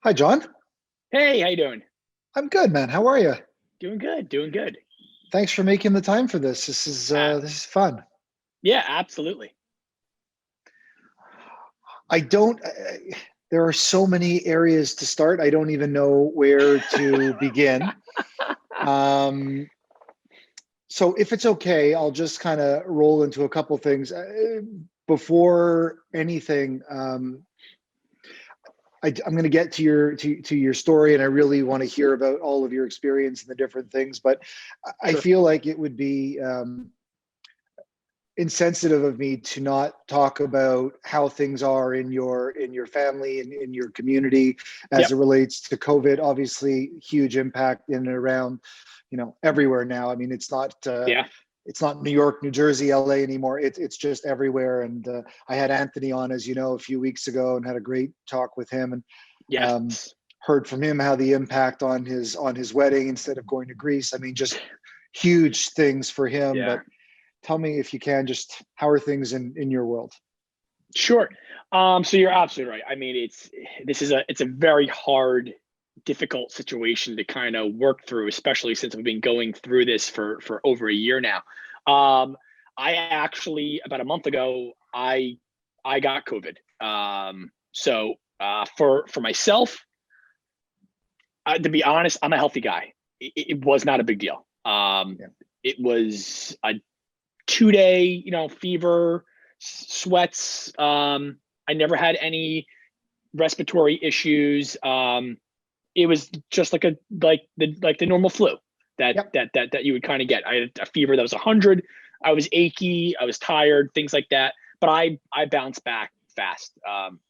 Hi, John. Hey, how you doing? I'm good, man. How are you? Doing good, doing good. Thanks for making the time for this. Uh, This is fun. yeah, absolutely. I don't. There are so many areas to start. I don't even know where to begin. Um, so, if it's okay, I'll just kind of roll into a couple things. Before anything, I'm going to get to your story, and I really want to hear about all of your experience and the different things. But I Sure. feel like it would be insensitive of me to not talk about how things are in your family and in your community as Yep. it relates to COVID. Obviously, huge impact in and around, everywhere now. I mean, Yeah. it's not New York, New Jersey, LA anymore. It's just everywhere. And I had Anthony on, as you know, a few weeks ago, and had a great talk with him, and um, Yes. heard from him how the impact on his wedding instead of going to Greece. I mean, just huge things for him. Yeah. But tell me, if you can, just how are things in your world? Sure. So you're absolutely right. I mean, it's a very hard, difficult situation to kind of work through, especially since we've been going through this for over a year now. I actually about a month ago, I got COVID. For myself, to be honest, I'm a healthy guy. It was not a big deal. Yeah. It was a 2 day, fever, sweats. I never had any respiratory issues. It was just like the normal flu Yep. that you would kind of get. I had a fever that was 100. I was achy. I was tired. Things like that. But I bounced back fast.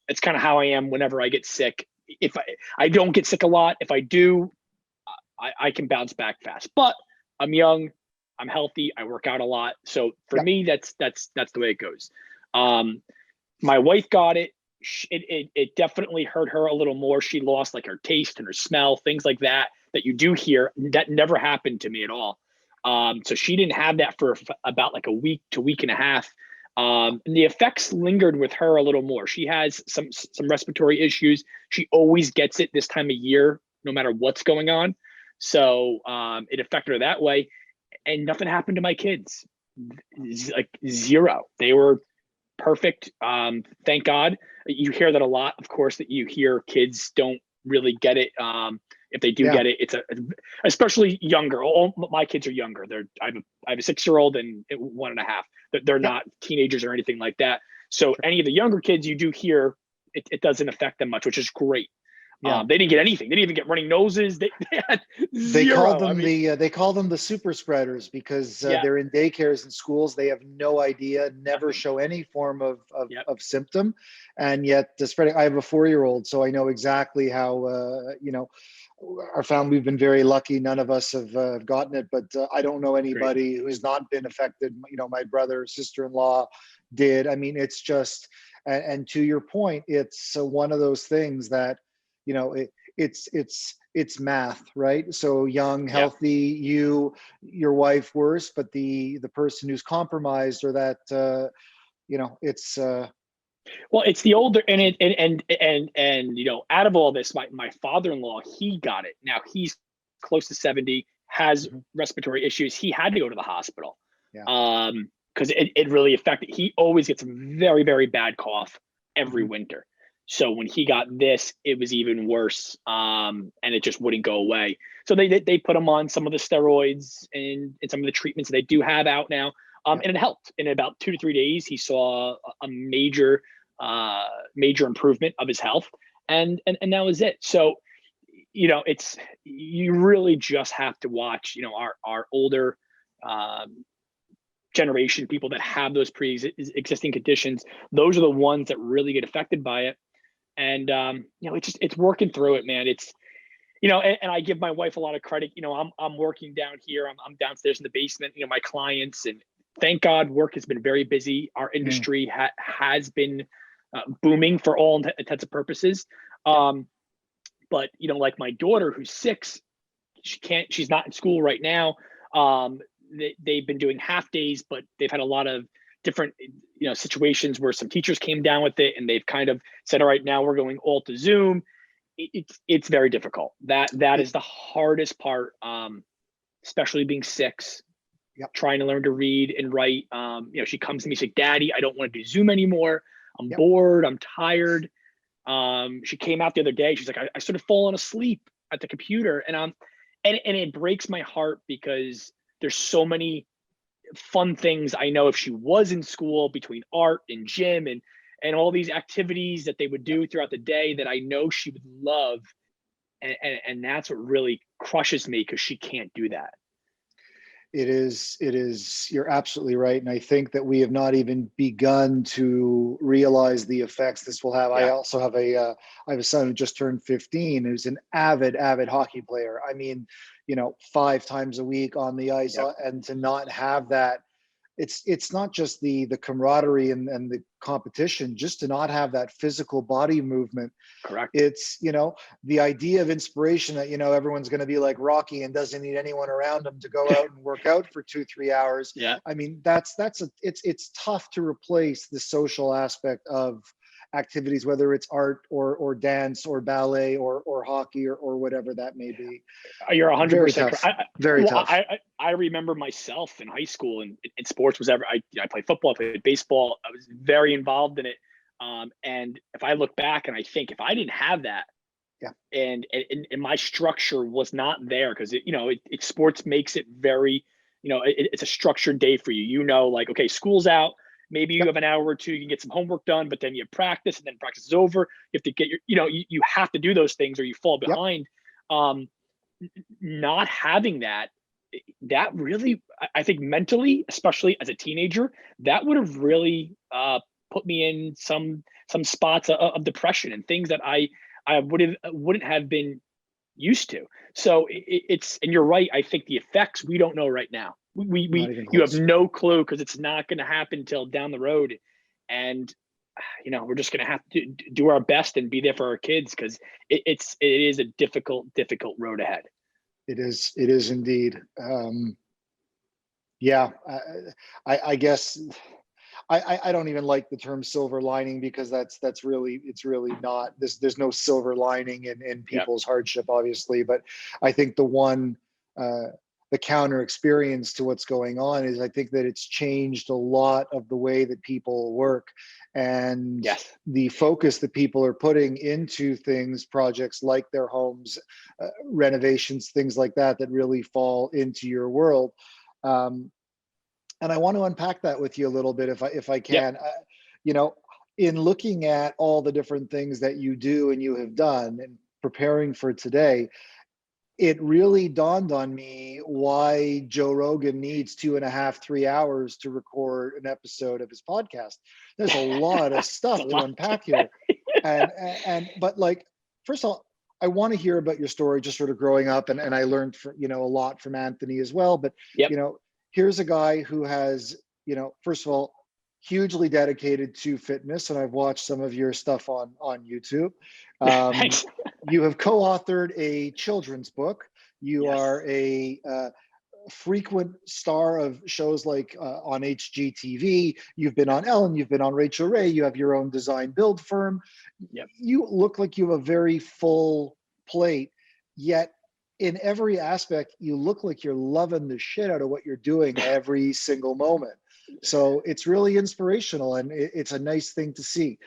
It's kind of how I am whenever I get sick. If I don't get sick a lot, if I do, I can bounce back fast. But I'm young, I'm healthy, I work out a lot. So for Yep. me, that's the way it goes. Um, my wife got it. It definitely hurt her a little more. She lost like her taste and her smell, things like that you do hear. That never happened to me at all. So she didn't have that for about like a week to week and a half. And the effects lingered with her a little more. She has some respiratory issues. She always gets it this time of year, no matter what's going on. So it affected her that way, and nothing happened to my kids. Like zero. They were perfect. Thank God. You hear that a lot, of course, that you hear kids don't really get it. If they do Yeah. get it, especially younger. All my kids are younger. I have a 6-year-old and 1.5. They're Yep. not teenagers or anything like that. So Sure. any of the younger kids you do hear, it doesn't affect them much, which is great. Yeah. They didn't get anything. They didn't even get running noses. They had They call zero. I them mean, the super spreaders because yeah, they're in daycares and schools. They have no idea, never nothing. show any form Yep. of symptom, and yet the spreading. I have a 4-year-old, so I know exactly how. Our family, we've been very lucky. None of us have gotten it, but I don't know Great. anybody who has not been affected. My brother, sister-in-law did. I mean, it's just, and to your point, it's one of those things that, it's math, right? So young, Yeah. healthy, your wife worse, but the person who's compromised, or that, it's Well, it's the older and out of all this, my father-in-law, he got it. Now he's close to 70, has mhm, respiratory issues. He had to go to the hospital. yeah. Because it really affected. He always gets a very, very bad cough every Mhm. winter. So when he got this, it was even worse. And it just wouldn't go away. So they put him on some of the steroids and some of the treatments they do have out now. Yeah. And it helped. In about 2 to 3 days, he saw a major improvement of his health, and that was it. So it's you really just have to watch our older um, generation, people that have those pre-existing conditions. Those are the ones that really get affected by it. And it's working through it, man. It's and I give my wife a lot of credit. I'm working down here. I'm downstairs in the basement. My clients, and thank God, work has been very busy. Our Mm. industry has been booming for all intents and purposes. Yep. But like my daughter, who's 6, she's not in school right now. Um, they've been doing half days, but they've had a lot of different situations where some teachers came down with it, and they've kind of said, all right, now we're going all to Zoom. it's very difficult. That is the hardest part, especially being 6. Yep. Trying to learn to read and write. She comes to me, she's like, Daddy, I don't want to do Zoom anymore. I'm Yep. bored. I'm tired. She came out the other day. She's like, I sort of fallen asleep at the computer, and it breaks my heart because there's so many fun things. I know if she was in school, between art and gym and all these activities that they would do throughout the day, that I know she would love. And that's what really crushes me, because she can't do that. It is, you're absolutely right. And I think that we have not even begun to realize the effects this will have. Yeah. I also have I have a son who just turned 15, who's an avid hockey player. I mean, 5 times a week on the ice. Yep. And to not have that, it's not just the camaraderie and the competition, just to not have that physical body movement. Correct. It's, the idea of inspiration that, everyone's going to be like Rocky and doesn't need anyone around him to go out and work out for 2-3 hours. Yeah. I mean, it's tough to replace the social aspect of activities, whether it's art or dance or ballet or hockey or whatever that may be. You're 100% correct. Very tough. I remember myself in high school, and sports was ever. I played football, I played baseball. I was very involved in it. And if I look back and I think, if I didn't have that, yeah, and my structure was not there, because sports makes it very, it's a structured day for you. Like, okay, school's out. Maybe you have an hour or two, you can get some homework done, but then you have practice, and then practice is over. You have to get you have to do those things or you fall behind. Yep. Not having that really, I think mentally, especially as a teenager, that would have really put me in some spots of depression and things that I wouldn't have been used to. So it's, and you're right. I think the effects we don't know right now. You have no clue, because it's not going to happen until down the road. And we're just going to have to do our best and be there for our kids, because it is a difficult road ahead. It is indeed. Yeah, I guess I don't even like the term silver lining, because it's really not. There's no silver lining in people's hardship, obviously. But I think the counter experience to what's going on is, I think that it's changed a lot of the way that people work, and the focus that people are putting into projects like their homes, renovations, things like that really fall into your world. And I want to unpack that with you a little bit, if I can. In looking at all the different things that you do and you have done, and preparing for today, it really dawned on me why Joe Rogan needs 2.5-3 hours to record an episode of his podcast. There's a lot of stuff to unpack here. But like, first of all, I want to hear about your story, just sort of growing up, and I learned a lot from Anthony as well. But here's a guy who has, first of all, hugely dedicated to fitness, and I've watched some of your stuff on YouTube. You have co-authored a children's book. You are a frequent star of shows like on HGTV. You've been on Ellen. You've been on Rachael Ray. You have your own design build firm. You look like you have a very full plate, yet in every aspect, you look like you're loving the shit out of what you're doing every single moment. So it's really inspirational, and it's a nice thing to see.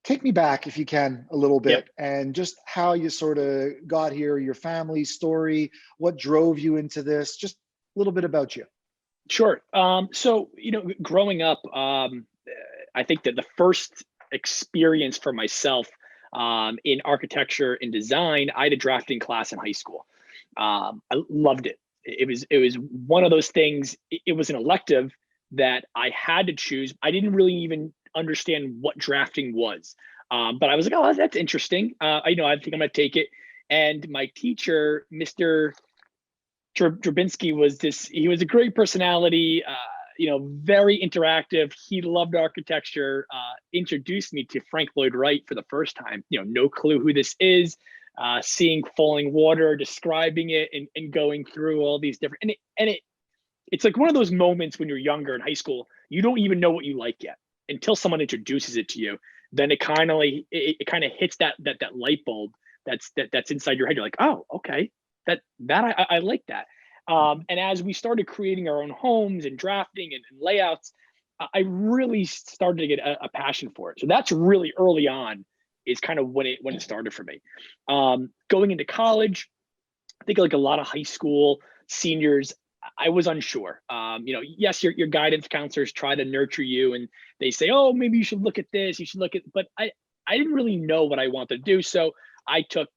Take me back, if you can, a little bit, and just how you sort of got here, your family story, what drove you into this, just a little bit about you. Sure. So, growing up, I think that the first experience for myself in architecture and design, I had a drafting class in high school. I loved it. It was one of those things. It was an elective that I had to choose. I didn't really even understand what drafting was, but I was like, oh, that's interesting. I think I'm going to take it. And my teacher, Mr. Drabinski, he was a great personality, very interactive. He loved architecture, introduced me to Frank Lloyd Wright for the first time. No clue who this is, seeing Falling Water, describing it, and going through all these different, it's like one of those moments when you're younger in high school, you don't even know what you like yet until someone introduces it to you. then it kind of like it kind of hits that light bulb that's inside your head. You're like, oh, okay, I like that. And as we started creating our own homes and drafting and layouts, I really started to get a passion for it. So that's really early on is kind of when it started for me. Going into college, I think like a lot of high school seniors, I was unsure. Yes, your guidance counselors try to nurture you and they say, oh, maybe you should look at this, you should look at, but I didn't really know what I wanted to do. So I took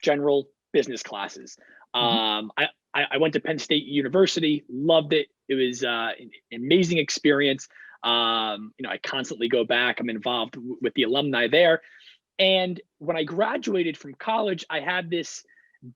general business classes. I went to Penn State University, loved it. It was an amazing experience. I constantly go back. I'm involved with the alumni there. And when I graduated from college, I had this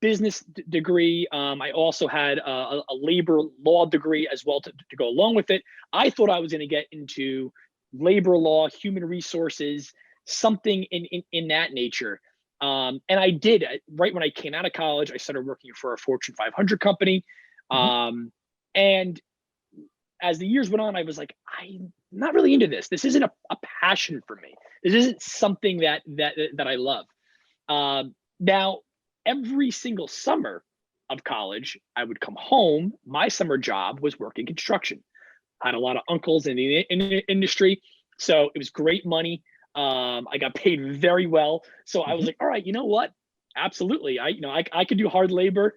business degree. I also had a labor law degree as well to go along with it. I thought I was going to get into labor law, human resources, something in that nature. And I did. Right when I came out of college, I started working for a Fortune 500 company. And as the years went on, I was like, I'm not really into this. This isn't a passion for me. This isn't something that I love. Now, every single summer of college, I would come home. My summer job was working construction. I had a lot of uncles in the industry, so it was great money. I got paid very well. So I was like, all right, you know what? Absolutely. I could do hard labor,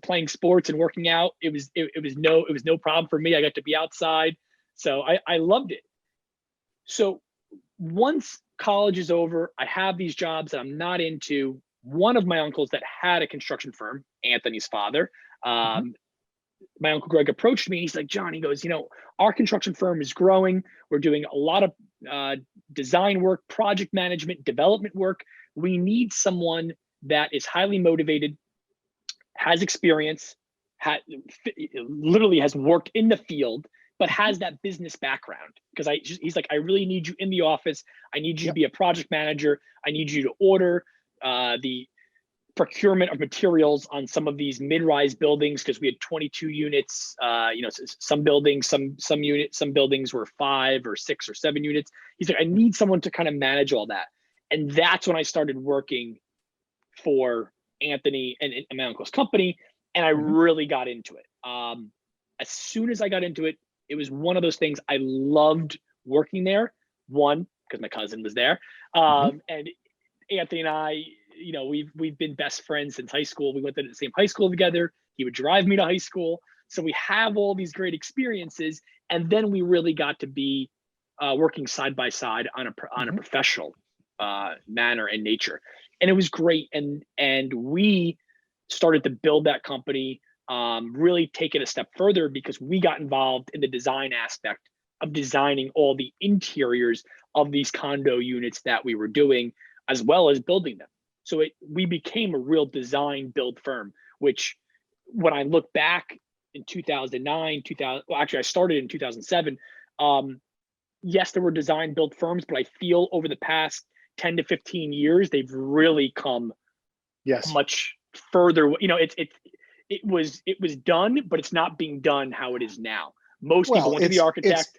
playing sports and working out. It was no problem for me. I got to be outside. So I loved it. So once college is over, I have these jobs that I'm not into. One of my uncles that had a construction firm, Anthony's father, my uncle Greg approached me. He's like, John, he goes, our construction firm is growing. We're doing a lot of design work, project management, development work. We need someone that is highly motivated, has experience, literally has worked in the field, but has that business background. Because he's like, I really need you in the office. I need you to be a project manager. I need you to order the procurement of materials on some of these mid-rise buildings, because we had 22 units. Some buildings, some buildings were 5 or 6 or 7 units. He's like, I need someone to kind of manage all that. And that's when I started working for Anthony and my uncle's company, and I really got into it. As soon as I got into it, it was one of those things I loved working there. One, because my cousin was there, and Anthony and I, we've been best friends since high school. We went to the same high school together. He would drive me to high school. So we have all these great experiences. And then we really got to be working side by side on a professional manner and nature. And it was great. And we started to build that company, really take it a step further, because we got involved in the design aspect of designing all the interiors of these condo units that we were doing, as well as building them. So we became a real design build firm, which when I look back in 2009, I started in 2007. Yes, there were design build firms, but I feel over the past 10 to 15 years, they've really come much further. It was done, but it's not being done how it is now. Most people went to the architect.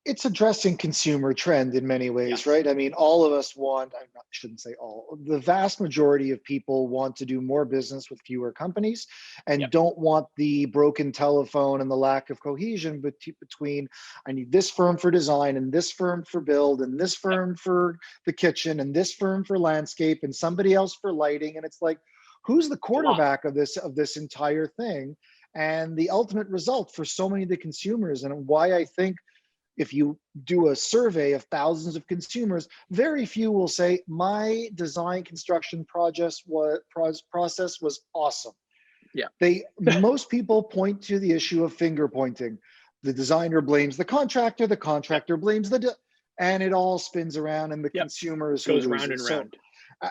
It's addressing consumer trend in many ways, right? I mean, all of us want, shouldn't say all, the vast majority of people want to do more business with fewer companies and don't want the broken telephone and the lack of cohesion between, I need this firm for design and this firm for build and this firm for the kitchen and this firm for landscape and somebody else for lighting. And it's like, who's the quarterback of this entire thing? And the ultimate result for so many of the consumers, and why I think if you do a survey of thousands of consumers, very few will say, my design construction process was awesome. Most people point to the issue of finger pointing. The designer blames the contractor blames and it all spins around, and the consumer is goes round and round.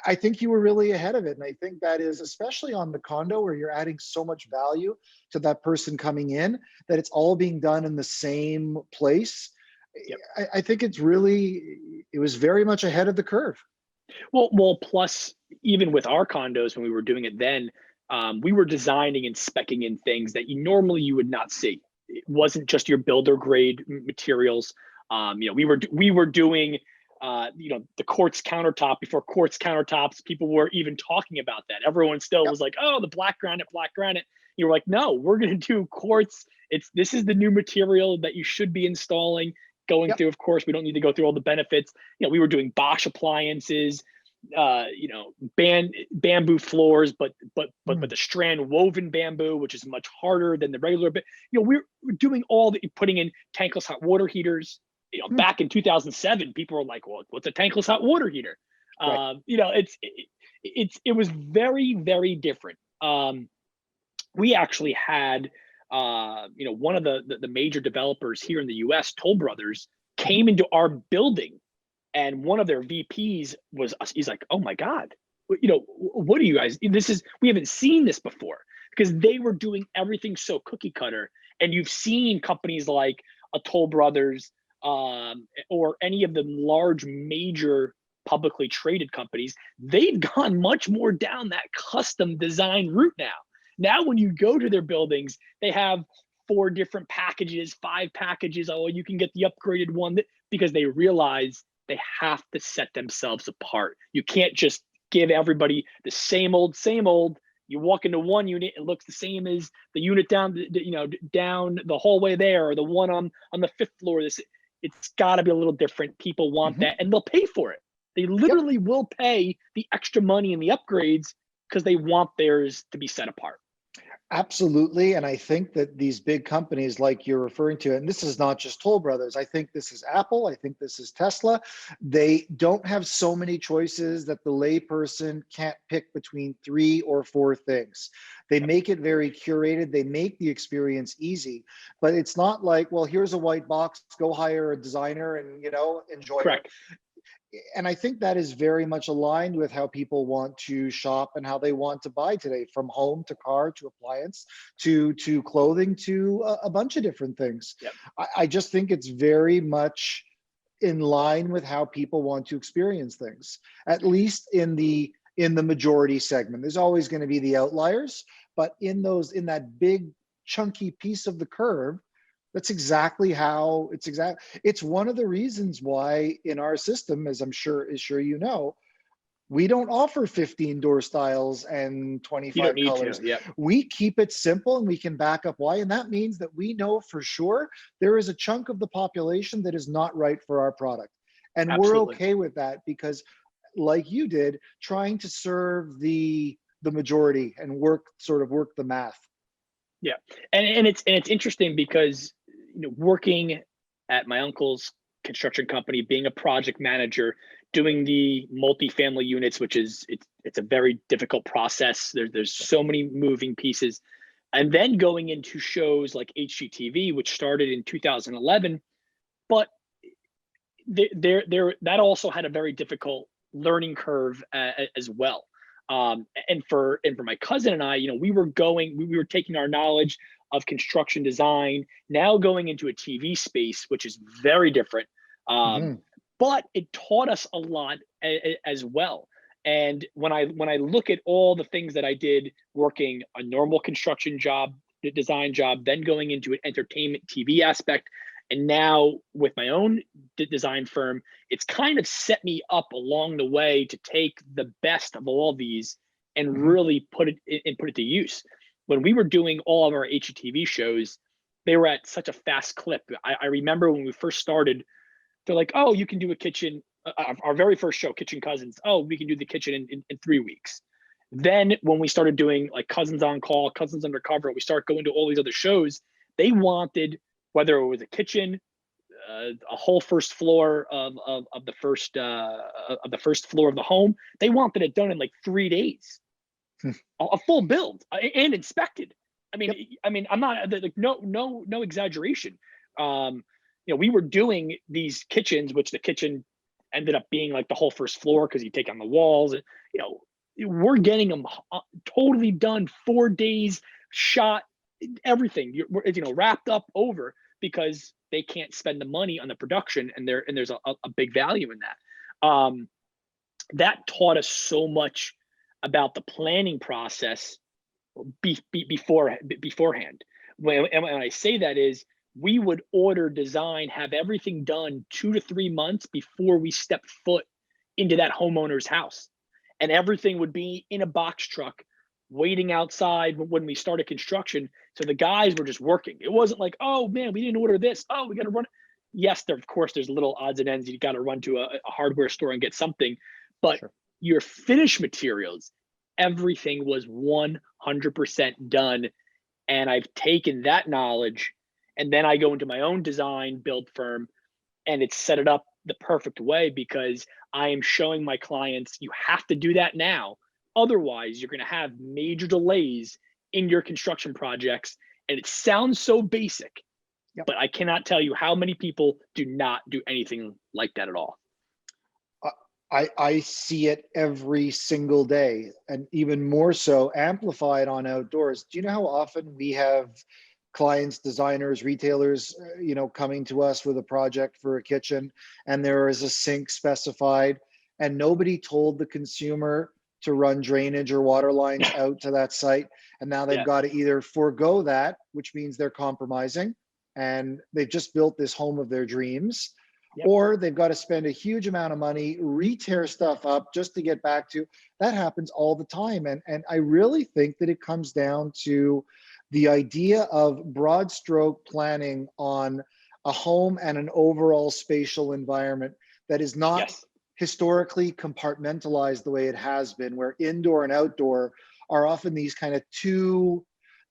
I think you were really ahead of it. And I think that is, especially on the condo where you're adding so much value to that person coming in, that it's all being done in the same place. I think it was very much ahead of the curve. Well, plus even with our condos, when we were doing it then, we were designing and speccing in things that you would not see. It wasn't just your builder grade materials. We were doing the quartz countertop. Before quartz countertops, people were even talking about that. Everyone still was like, oh, the black granite, black granite. You're like, no, we're going to do quartz. This is the new material that you should be installing. Going through, of course, we don't need to go through all the benefits. We were doing Bosch appliances, bamboo floors, but the strand woven bamboo, which is much harder than the regular. But we're doing all the putting in tankless hot water heaters. Back in 2007, people were like, well, what's a tankless hot water heater? Right. It was very, very different. We actually had, one of the major developers here in the US, Toll Brothers, came into our building, and one of their VPs he's like, oh my God, what are you guys, we haven't seen this before, because they were doing everything so cookie cutter. And you've seen companies like a Toll Brothers, or any of the large major publicly traded companies, they've gone much more down that custom design route now. Now, when you go to their buildings, they have 4 different packages, 5 packages. Oh, you can get the upgraded one, because they realize they have to set themselves apart. You can't just give everybody the same old, same old. You walk into one unit, it looks the same as the unit down, down the hallway there, or the one on the 5th floor. It's got to be a little different. People want that, and they'll pay for it. They literally will pay the extra money and the upgrades because they want theirs to be set apart. Absolutely. And I think that these big companies like you're referring to, and this is not just Toll Brothers, I think this is Apple, I think this is Tesla, they don't have so many choices that the layperson can't pick between 3 or 4 things. They make it very curated, they make the experience easy, but it's not like, well, here's a white box, go hire a designer and enjoy Correct. it. And I think that is very much aligned with how people want to shop and how they want to buy today, from home to car to appliance to clothing to a bunch of different things. Yep. I just think it's very much in line with how people want to experience things, at least in the majority segment. There's always going to be the outliers, but in that big chunky piece of the curve, that's exactly how it's one of the reasons why in our system, as I'm sure we don't offer 15 door styles and 25 colors. Yep. We keep it simple, and we can back up why. And that means that we know for sure there is a chunk of the population that is not right for our product. And Absolutely. We're okay with that, because like you did, trying to serve the majority and work the math. Yeah. And it's interesting because working at my uncle's construction company, being a project manager, doing the multifamily units, which is it's a very difficult process. There's so many moving pieces, and then going into shows like HGTV, which started in 2011, but that also had a very difficult learning curve as well. And for my cousin and I, we were taking our knowledge of construction design, now going into a TV space, which is very different. But it taught us a lot as well. And when I look at all the things that I did working a normal construction job, the design job, then going into an entertainment TV aspect, and now with my own design firm, it's kind of set me up along the way to take the best of all these and really put it to use. When we were doing all of our HGTV shows, they were at such a fast clip. I remember when we first started, they're like, oh, you can do a kitchen. Our very first show, Kitchen Cousins. Oh, we can do the kitchen in 3 weeks. Then when we started doing like Cousins on Call, Cousins Undercover, we start going to all these other shows. They wanted, whether it was a kitchen, a whole first floor of the first floor of the home, they wanted it done in like 3 days, a full build and inspected. I mean, I'm not like no exaggeration. We were doing these kitchens, which the kitchen ended up being like the whole first floor because you take on the walls. And, we're getting them totally done, 4 days, shot, everything, wrapped up over, because they can't spend the money on the production, and there's a big value in that. That taught us so much about the planning process beforehand. When I say that is, we would order, design, have everything done 2 to 3 months before we stepped foot into that homeowner's house. And everything would be in a box truck waiting outside when we started construction. So the guys were just working. It wasn't like, oh man, we didn't order this. Oh, we got to run. Yes, there, of course, there's little odds and ends. You got to run to a hardware store and get something. But Sure. your finished materials, everything was 100% done. And I've taken that knowledge, and then I go into my own design build firm, and it's set it up the perfect way, because I am showing my clients, you have to do that now. Otherwise, you're going to have major delays in your construction projects. And it sounds so basic, Yep. but I cannot tell you how many people do not do anything like that at all. I see it every single day, and even more so amplified on outdoors. Do you know how often we have clients, designers, retailers, coming to us with a project for a kitchen, and there is a sink specified, and nobody told the consumer to run drainage or water lines out to that site, and now they've got to either forego that, which means they're compromising, and they've just built this home of their dreams, or they've got to spend a huge amount of money, re-tear stuff up just to get back to. That happens all the time. And I really think that it comes down to the idea of broad stroke planning on a home and an overall spatial environment that is not historically compartmentalized the way it has been, where indoor and outdoor are often these kind of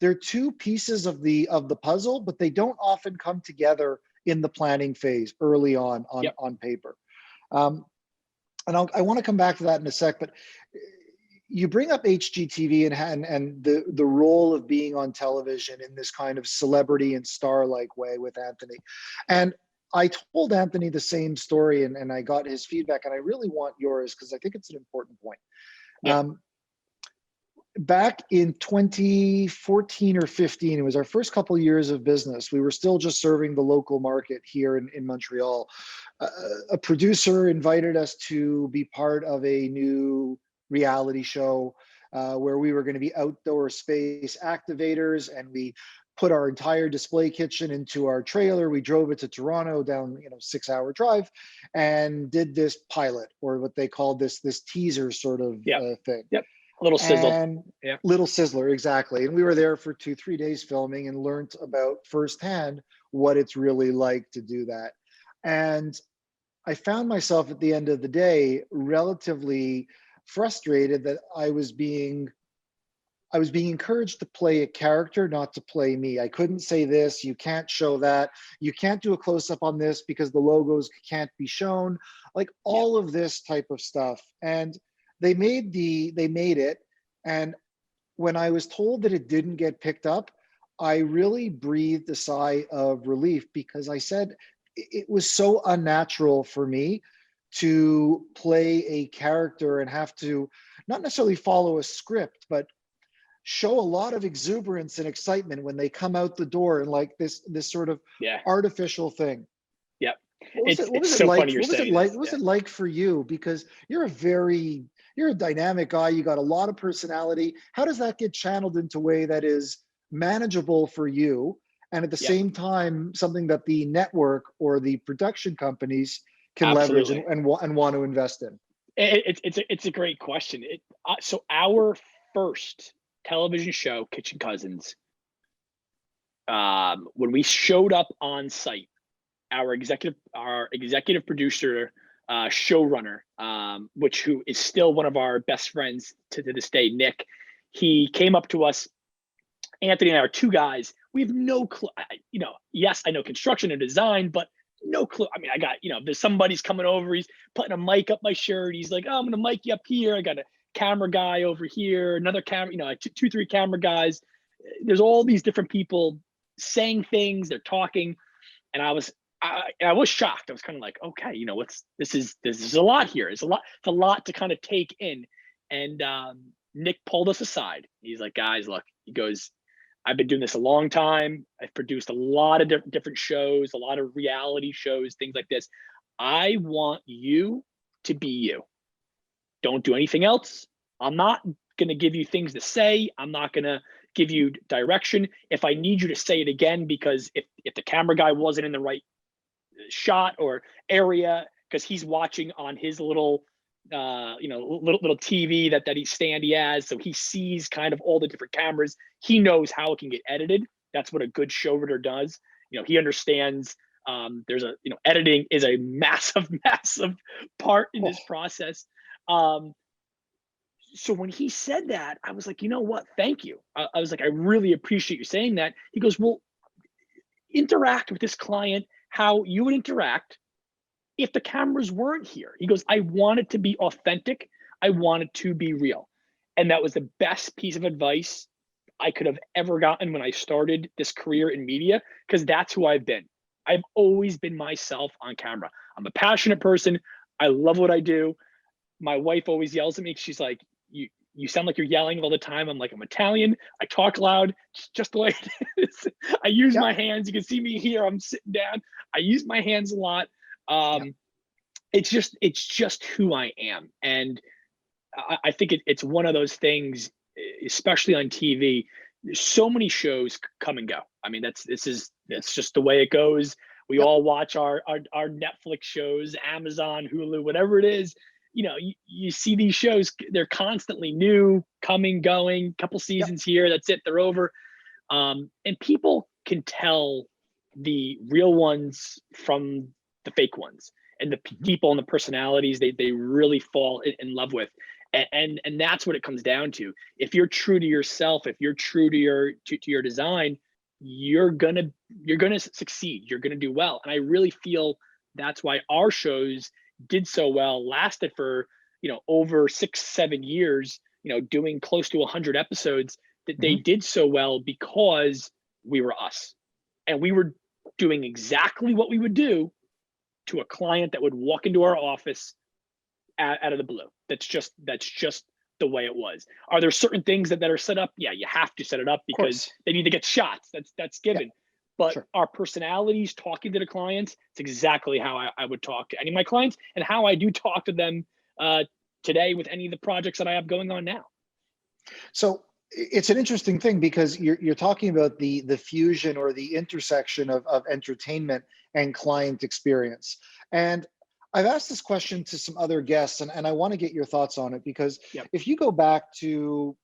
they're two pieces of the puzzle, but they don't often come together in the planning phase early on paper. And I want to come back to that in a sec, but you bring up HGTV and the role of being on television in this kind of celebrity and star-like way with Anthony. And I told Anthony the same story, and I got his feedback, and I really want yours because I think it's an important point. Back in 2014 or 15, it was our first couple of years of business. We were still just serving the local market here in Montreal. A producer invited us to be part of a new reality show where we were going to be outdoor space activators, and we put our entire display kitchen into our trailer. We drove it to Toronto, down 6-hour drive, and did this pilot, or what they called this teaser sort of thing. Little sizzle. Little sizzler, exactly. And we were there for 2-3 days filming and learned about firsthand what it's really like to do that. And I found myself at the end of the day relatively frustrated that I was being encouraged to play a character, not to play me. I couldn't say this, you can't show that, you can't do a close-up on this because the logos can't be shown, like all of this type of stuff. And they made it, and when I was told that it didn't get picked up, I really breathed a sigh of relief, because I said it was so unnatural for me to play a character and have to not necessarily follow a script, but show a lot of exuberance and excitement when they come out the door, and like this sort of artificial thing. What was it like for you? Because you're a dynamic guy. You got a lot of personality. How does that get channeled into a way that is manageable for you, and at the same time something that the network or the production companies can leverage and want to invest in? It's a great question. So our first television show, Kitchen Cousins, when we showed up on site, our executive producer, showrunner, who is still one of our best friends to this day, Nick, he came up to us. Anthony and I are two guys. We have no clue. Yes, I know construction and design, but no clue. I mean, I got, there's somebody's coming over. He's putting a mic up my shirt. He's like, oh, I'm going to mic you up here. I got a camera guy over here, another camera, 2, 3 camera guys. There's all these different people saying things. They're talking. And I was shocked. I was kind of like, okay, this is a lot here. It's a lot to kind of take in. And Nick pulled us aside. He's like, guys, look, he goes, I've been doing this a long time. I've produced a lot of different shows, a lot of reality shows, things like this. I want you to be you. Don't do anything else. I'm not going to give you things to say. I'm not going to give you direction. If I need you to say it again, because if the camera guy wasn't in the right shot or area, because he's watching on his little little TV that he has, so he sees kind of all the different cameras. He knows how it can get edited. That's what a good show reader does. He understands there's editing is a massive part in this process. So when he said that, I was like, you know what? Thank you. I was like, I really appreciate you saying that. He goes, well, interact with this client how you would interact if the cameras weren't here. He goes, I want it to be authentic. I want it to be real. And that was the best piece of advice I could have ever gotten when I started this career in media, because that's who I've been. I've always been myself on camera. I'm a passionate person. I love what I do. My wife always yells at me. She's like, you sound like you're yelling all the time. I'm like, I'm Italian. I talk loud, just the way it is. I use my hands. You can see me here. I'm sitting down. I use my hands a lot. It's just who I am. And I think it's one of those things, especially on TV. There's so many shows come and go. I mean, that's just the way it goes. We all watch our Netflix shows, Amazon, Hulu, whatever it is. You see these shows, they're constantly new, coming, going, couple seasons here, that's it, they're over. And people can tell the real ones from the fake ones, and the people and the personalities they really fall in love with. And that's what it comes down to. If you're true to yourself, if you're true to your design, you're gonna succeed. You're gonna do well. And I really feel that's why our shows did so well, lasted for over 6-7 years, doing close to 100 episodes. That they did so well because we were us, and we were doing exactly what we would do to a client that would walk into our office out of the blue. That's just the way it was. Are there certain things that are set up? Yeah, you have to set it up because they need to get shots. That's given. But our personalities talking to the clients, it's exactly how I would talk to any of my clients, and how I do talk to them today with any of the projects that I have going on now. So it's an interesting thing, because you're talking about the fusion or the intersection of entertainment and client experience. And I've asked this question to some other guests, and I want to get your thoughts on it, because if you go back to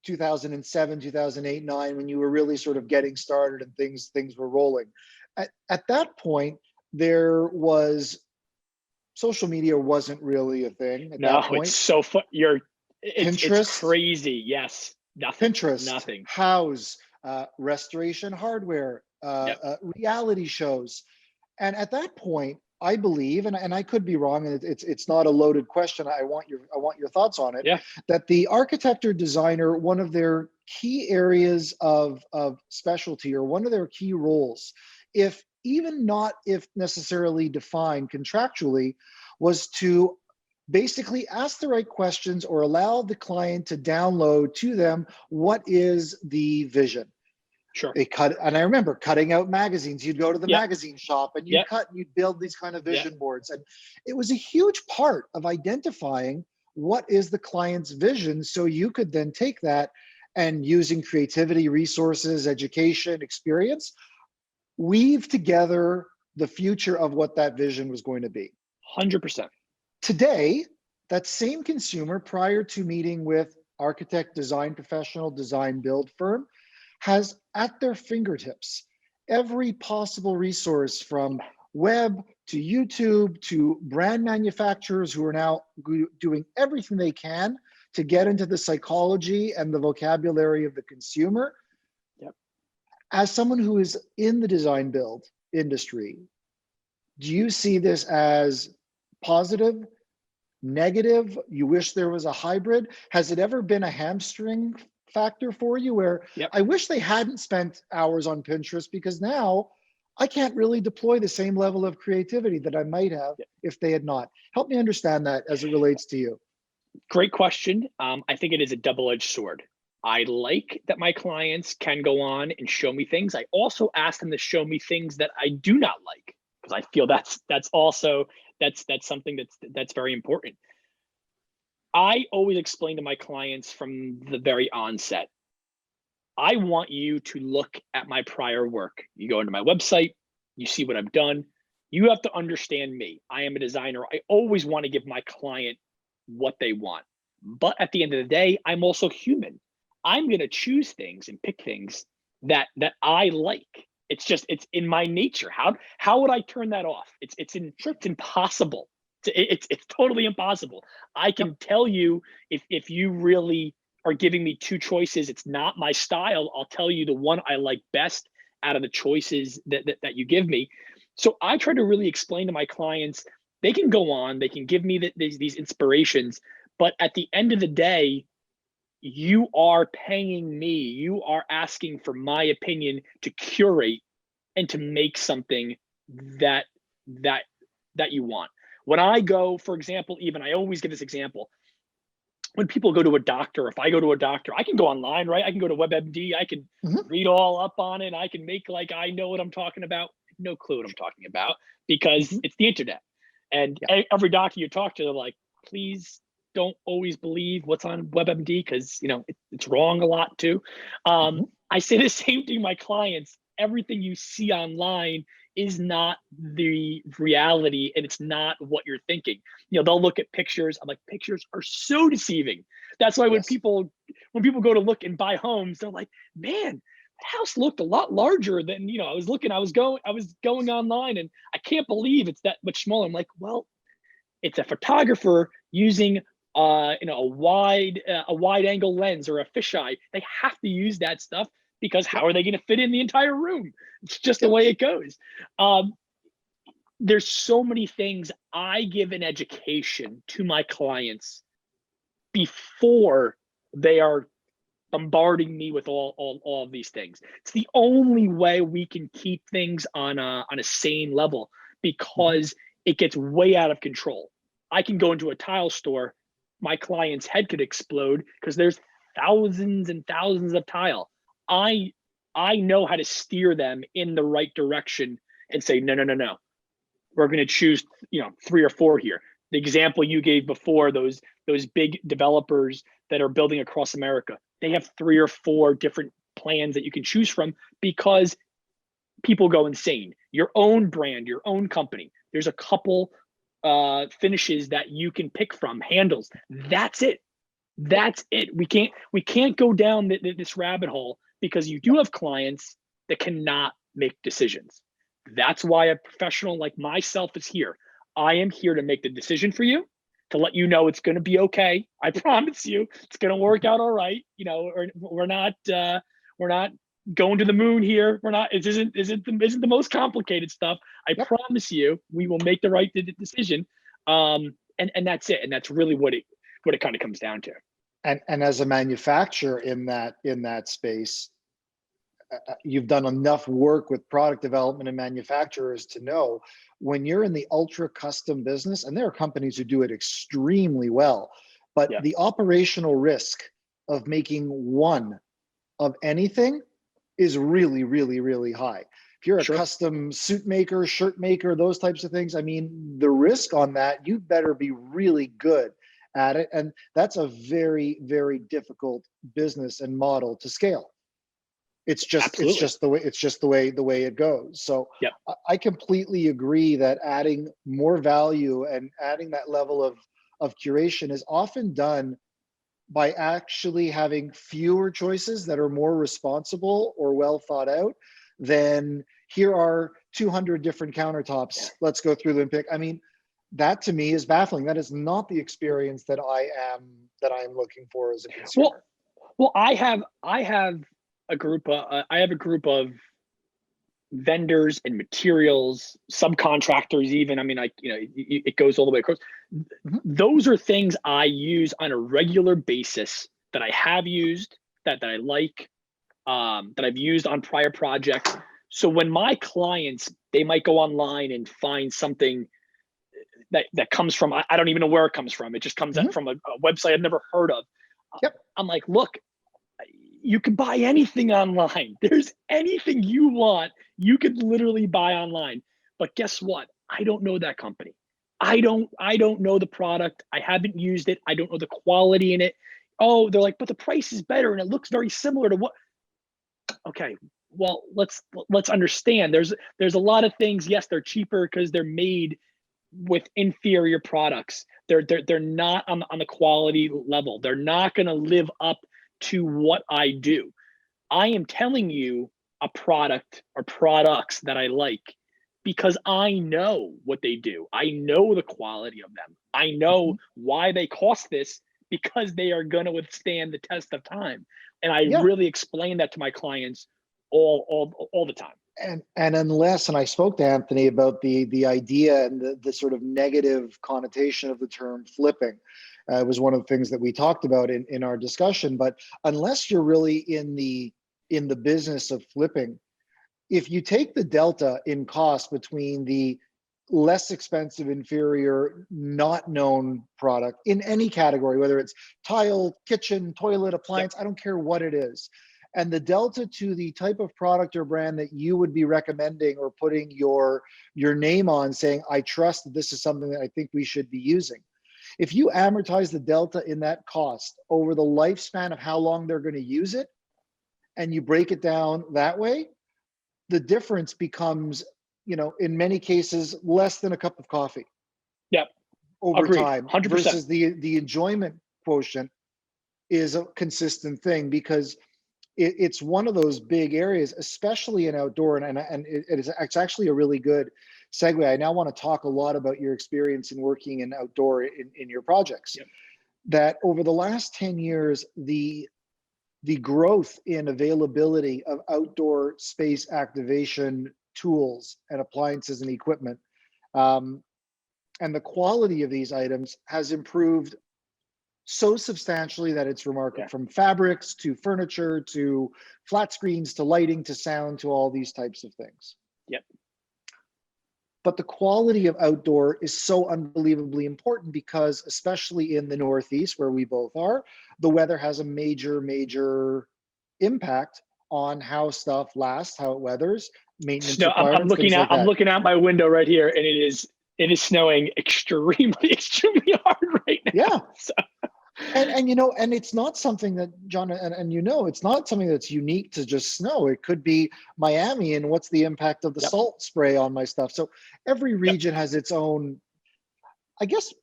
2007, 2008, 9, when you were really sort of getting started and things were rolling. At that point, there was social media wasn't really a thing at that point. It's so fun. Pinterest, it's crazy. Yes, nothing. Pinterest, nothing. House, Restoration Hardware, reality shows, and at that point, I believe, and I could be wrong, and it's not a loaded question. I want your thoughts on it. That the architect or designer, one of their key areas of specialty, or one of their key roles, if necessarily defined contractually, was to basically ask the right questions or allow the client to download to them what is the vision. And I remember cutting out magazines. You'd go to the magazine shop and you'd build these kind of vision boards. And it was a huge part of identifying what is the client's vision. So you could then take that and, using creativity, resources, education, experience, weave together the future of what that vision was going to be. 100%. Today, that same consumer, prior to meeting with architect, design professional, design build firm, has at their fingertips every possible resource, from web to YouTube to brand manufacturers who are now doing everything they can to get into the psychology and the vocabulary of the consumer. As someone who is in the design build industry, do you see this as positive, negative? You wish there was a hybrid? Has it ever been a hamstring factor for you, where I wish they hadn't spent hours on Pinterest, because now I can't really deploy the same level of creativity that I might have if they had not? Help me understand that as it relates to you. Great question. I think it is a double-edged sword. I like that my clients can go on and show me things. I also ask them to show me things that I do not like, because I feel that's something that's very important. I always explain to my clients from the very onset, I want you to look at my prior work. You go into my website, you see what I've done. You have to understand me. I am a designer. I always want to give my client what they want. But at the end of the day, I'm also human. I'm going to choose things and pick things that I like. It's in my nature. How would I turn that off? It's impossible. It's totally impossible. I can tell you if you really are giving me two choices, it's not my style. I'll tell you the one I like best out of the choices that you give me. So I try to really explain to my clients, they can go on, they can give me these inspirations, but at the end of the day, you are paying me, you are asking for my opinion to curate and to make something that that that you want. When I go, for example, even I always give this example. When people go to a doctor, if I go to a doctor, I can go online, right? I can go to WebMD, I can Mhm. read all up on it, I can make like I know what I'm talking about. No clue what I'm talking about because Mhm. it's the internet. And Yeah. every doctor you talk to, they're like, please don't always believe what's on WebMD because it's wrong a lot too. Mhm. I say the same thing to my clients. Everything you see online is not the reality and it's not what you're thinking. They'll look at pictures. I'm like, pictures are so deceiving. That's why when Yes. people go to look and buy homes, they're like, man, that house looked a lot larger than I was going online and I can't believe it's that much smaller. I'm like, well, it's a photographer using a wide angle lens or a fisheye. They have to use that stuff because how Yep. are they going to fit in the entire room? It's just the Yep. way it goes. Um, there's so many things. I give an education to my clients before they are bombarding me with all of these things. It's the only way we can keep things on a sane level Mhm. because it gets way out of control. I can go into a tile store, my client's head could explode because there's thousands and thousands of tile. I I know how to steer them in the right direction and say no, no, no, no, we're going to choose three or four here. The example you gave before, those big developers that are building across America, they have three or four different plans that you can choose from because people go insane. Your own brand, your own company, there's a couple finishes that you can pick from, handles. That's it. Yep. That's it. We can't go down this rabbit hole because you do Yep. have clients that cannot make decisions. That's why a professional like myself is here. I am here to make the decision for you, to let you know it's going to be okay. I promise you, it's going to work Mhm. out all right. We're not going to the moon here. We're not. It isn't the most complicated stuff. I Yep. promise you, we will make the right decision. And that's it. And that's really what it kind of comes down to. And as a manufacturer in that space, you've done enough work with product development and manufacturers to know when you're in the ultra custom business, and there are companies who do it extremely well, but Yeah, the operational risk of making one of anything is really, really, really high. If you're a sure. custom suit maker, shirt maker, those types of things, I mean, the risk on that, you better be really good at it. And that's a very, very difficult business and model to scale. It's Absolutely. just the way it goes. So Yep. I completely agree that adding more value and adding that level of curation is often done by actually having fewer choices that are more responsible or well thought out than here are 200 different Yeah. countertops. Let's go through them and pick. I mean, that to me is baffling. That is not the experience that I am looking for as a Well, consumer. well, I have a group of vendors and materials, subcontractors, even. I mean, like, it goes all the way across. Mhm. Those are things I use on a regular basis that I have used, that I like, that I've used on prior projects. So when my clients, they might go online and find something that comes from, I don't even know where it comes from. It just comes Mhm. from a website I've never heard of. Yep. I'm like, look, you can buy anything online. There's anything you want, you could literally buy online. But guess what? I don't know that company. I don't know the product. I haven't used it. I don't know the quality in it. Oh, they're like, but the price is better and it looks very similar to what. okay, well, let's understand. There's a lot of things. Yes, they're cheaper because they're made with inferior products. They're not on the quality level. They're not going to live up to what I do. I am telling you a product or products that I like because I know what they do. I know the quality of them. I know why they cost this, because they are going to withstand the test of time. And I Yeah. really explain that to my clients all the time. And unless, and I spoke to Anthony about the idea and the sort of negative connotation of the term flipping. It was one of the things that we talked about in our discussion. But unless you're really in the business of flipping, if you take the delta in cost between the less expensive, inferior, not known product in any category, whether it's tile, kitchen, toilet, appliance, I don't care what it is, and the delta to the type of product or brand that you would be recommending or putting your name on, saying, I trust that this is something that I think we should be using. If you amortize the delta in that cost over the lifespan of how long they're going to use it, and you break it down that way, the difference becomes, in many cases, less than a cup of coffee. Yep. Over Agreed. time, 100%. versus the enjoyment quotient is a consistent thing, because it's one of those big areas, especially in outdoor, and it's actually a really good segue. I now want to talk a lot about your experience in working in outdoor in your projects. Yep. That over the last 10 years, the growth in availability of outdoor space activation tools and appliances and equipment, and the quality of these items has improved so substantially that it's remarkable. From fabrics to furniture to flat screens to lighting to sound to all these types of things. Yep. But the quality of outdoor is so unbelievably important, because especially in the Northeast, where we both are, the weather has a major impact on how stuff lasts, how it weathers, maintenance requirements, I'm looking things out. like that. I'm looking out my window right here, and it is snowing extremely hard right now. Yeah. So. And and it's not something that, John, and it's not something that's unique to just snow. It could be Miami, and what's the impact of the salt spray on my stuff. So every region has its own. I guess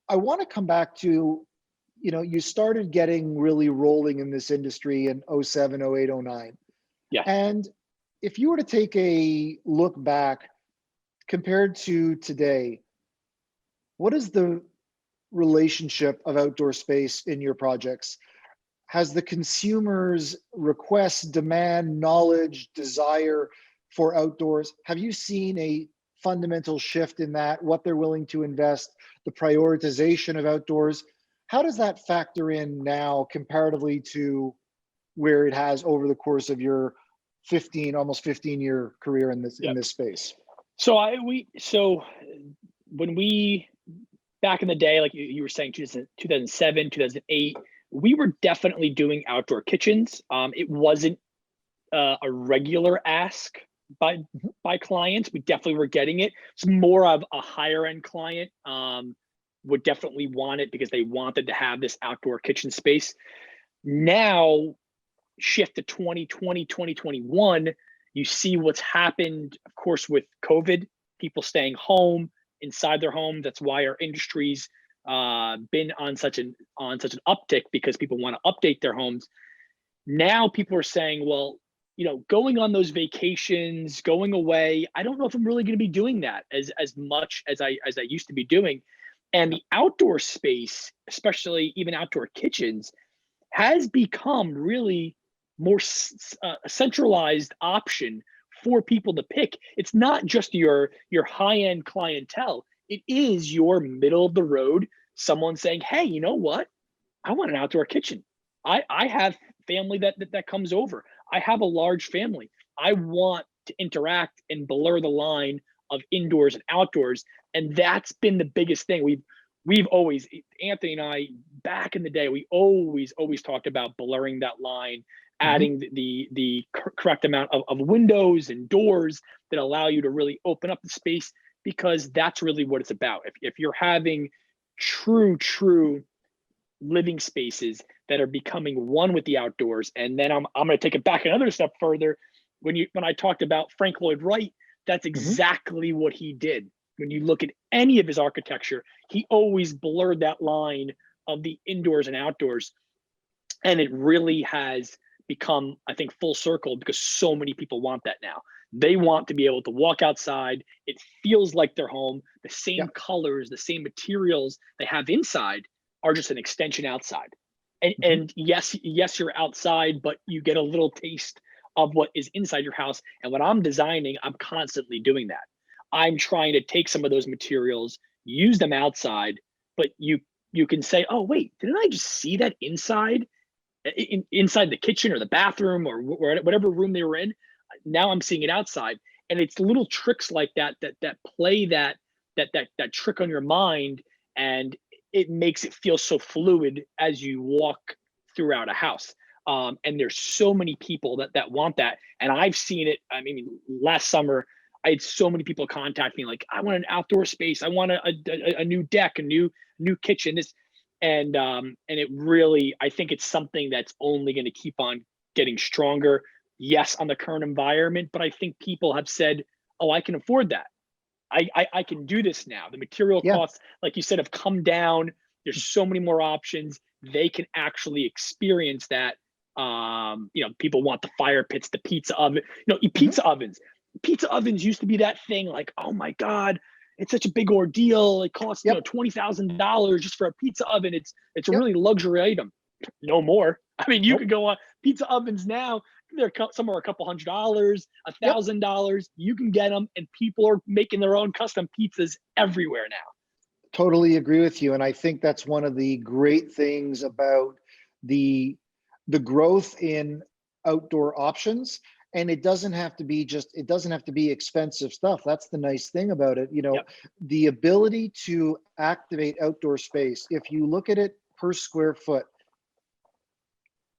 I want to come back to, you started getting really rolling in this industry in 07, 08, 09. Yeah. And if you were to take a look back compared to today, what is the relationship of outdoor space in your projects? Has the consumer's request, demand, knowledge, desire for outdoors, have you seen a fundamental shift in that, what they're willing to invest, the prioritization of outdoors? How does that factor in now comparatively to where it has over the course of your almost 15-year career in this space? So when we, back in the day, like you were saying, 2007, 2008, we were definitely doing outdoor kitchens. It wasn't a regular ask by clients. We definitely were getting it. It's more of a higher end client would definitely want it because they wanted to have this outdoor kitchen space. Now, shift to 2020, 2021, you see what's happened, of course, with COVID, people staying home, inside their home. That's why our industry's been on such an uptick, because people want to update their homes. Now people are saying, well, going on those vacations, going away, I don't know if I'm really going to be doing that as much as I used to be doing. And the outdoor space, especially even outdoor kitchens, has become really more a centralized option for people to pick. It's not just your high-end clientele. It is your middle of the road, someone saying, hey, you know what? I want an outdoor kitchen. I have family that comes over. I have a large family. I want to interact and blur the line of indoors and outdoors. And that's been the biggest thing. We've always, Anthony and I, back in the day, we always talked about blurring that line, adding the correct amount of windows and doors that allow you to really open up the space, because that's really what it's about. If you're having true living spaces that are becoming one with the outdoors. And then I'm going to take it back another step further. When I talked about Frank Lloyd Wright, that's exactly what he did. When you look at any of his architecture, he always blurred that line of the indoors and outdoors. And it really has become, I think, full circle, because so many people want that now. They want to be able to walk outside. It feels like their home. The same colors, the same materials they have inside are just an extension outside. And yes, you're outside, but you get a little taste of what is inside your house. And when I'm designing, I'm constantly doing that. I'm trying to take some of those materials, use them outside, but you can say, oh, wait, didn't I just see that inside the kitchen or the bathroom or whatever room they were in? Now I'm seeing it outside. And it's little tricks like that play that trick on your mind, and it makes it feel so fluid as you walk throughout a house. And there's so many people that want that. And I've seen it. I mean, last summer, I had so many people contact me like, I want an outdoor space. I want a new deck, a new kitchen. And it really, I think it's something that's only going to keep on getting stronger. Yes, on the current environment, but I think people have said, oh, I can afford that. I can do this now. The material costs, like you said, have come down. There's so many more options. They can actually experience that. People want the fire pits, the pizza oven, pizza ovens. Pizza ovens used to be that thing like, oh my God, it's such a big ordeal. It costs $20,000 just for a pizza oven. It's a really luxury item. No more. I mean, you could go on pizza ovens now. Some are a couple $100, $1,000. You can get them, and people are making their own custom pizzas everywhere now. Totally agree with you. And I think that's one of the great things about the growth in outdoor options. And it doesn't have to be expensive stuff. That's the nice thing about it. The ability to activate outdoor space, if you look at it per square foot,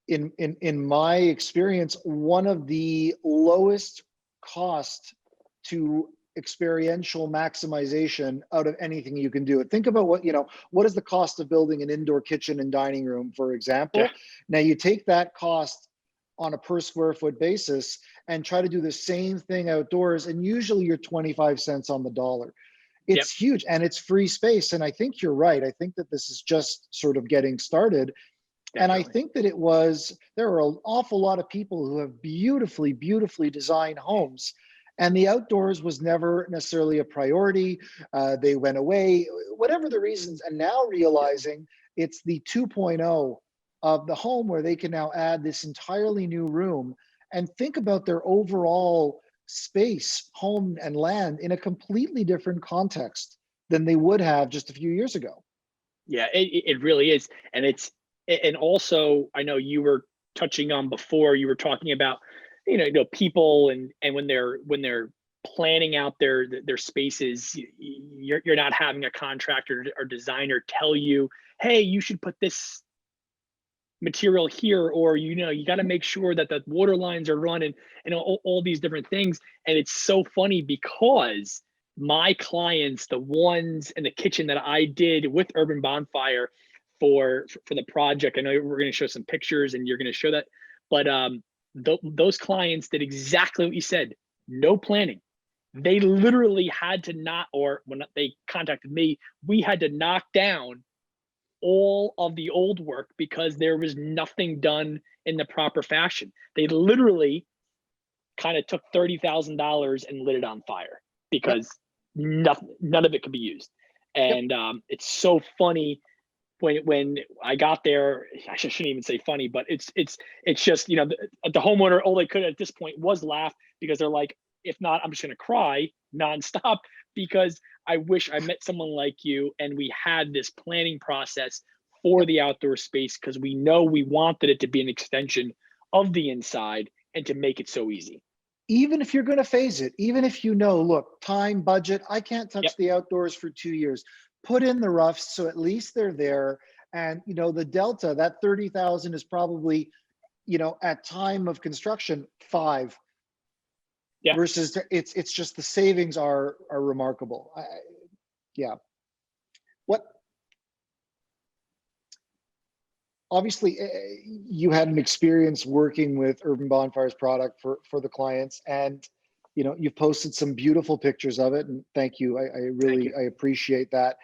in my experience, one of the lowest cost to experiential maximization out of anything you can do. Think about what is the cost of building an indoor kitchen and dining room, for example. Now you take that cost on a per square foot basis and try to do the same thing outdoors, and usually you're 25 cents on the dollar. It's huge, and it's free space. And I think you're right. I think that this is just sort of getting started. And I think that there are an awful lot of people who have beautifully, beautifully designed homes, and the outdoors was never necessarily a priority. They went away, whatever the reasons, and now realizing it's the 2.0 of the home where they can now add this entirely new room and think about their overall space, home and land in a completely different context than they would have just a few years ago. Yeah, it really is. And also, I know you were touching on before, you were talking about, people and when they're planning out their spaces, you're not having a contractor or designer tell you, hey, you should put this material here, or you got to make sure that the water lines are running, and all these different things. And it's so funny because my clients, the ones in the kitchen that I did with Urban Bonfire for the project, I know we're going to show some pictures and you're going to show that, but those clients did exactly what you said. No planning. They literally had to or when they contacted me, we had to knock down all of the old work because there was nothing done in the proper fashion. They literally kind of took $30,000 and lit it on fire because none of it could be used. And it's so funny when I got there. I shouldn't even say funny, but it's just, the homeowner, all they could at this point was laugh, because they're like, if not, I'm just going to cry nonstop, because I wish I met someone like you and we had this planning process for the outdoor space, because we know we wanted it to be an extension of the inside and to make it so easy. Even if you're going to phase it, even if look, time, budget, I can't touch the outdoors for 2 years. Put in the roughs so at least they're there. And the delta, that 30,000 is probably, at time of construction, 5. Versus it's just the savings are remarkable. What obviously you had an experience working with Urban Bonfire's product for the clients, and you've posted some beautiful pictures of it, and thank you. I Thank you. really, I appreciate that.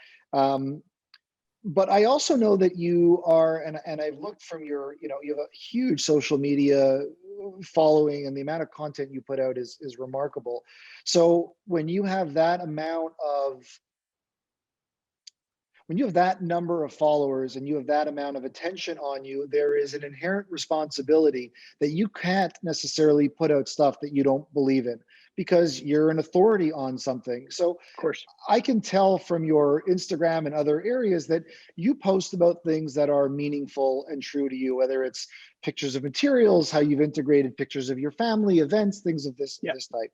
But I also know that you are, and I've looked from your, you have a huge social media following, and the amount of content you put out is remarkable. So when you have that amount of, when you have that number of followers and you have that amount of attention on you, there is an inherent responsibility that you can't necessarily put out stuff that you don't believe in, because you're an authority on something. So Of course. I can tell from your Instagram and other areas that you post about things that are meaningful and true to you, whether it's pictures of materials, how you've integrated pictures of your family, events, things of this type.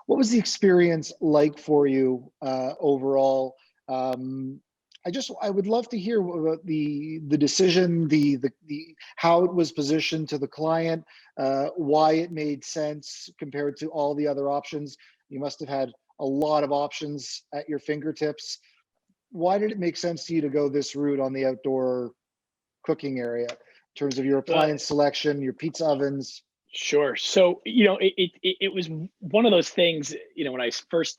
What was the experience like for you overall? I would love to hear about the decision, the how it was positioned to the client, why it made sense compared to all the other options. You must have had a lot of options at your fingertips. Why did it make sense to you to go this route on the outdoor cooking area in terms of your appliance selection, your pizza ovens? Sure. So, it was one of those things, when I first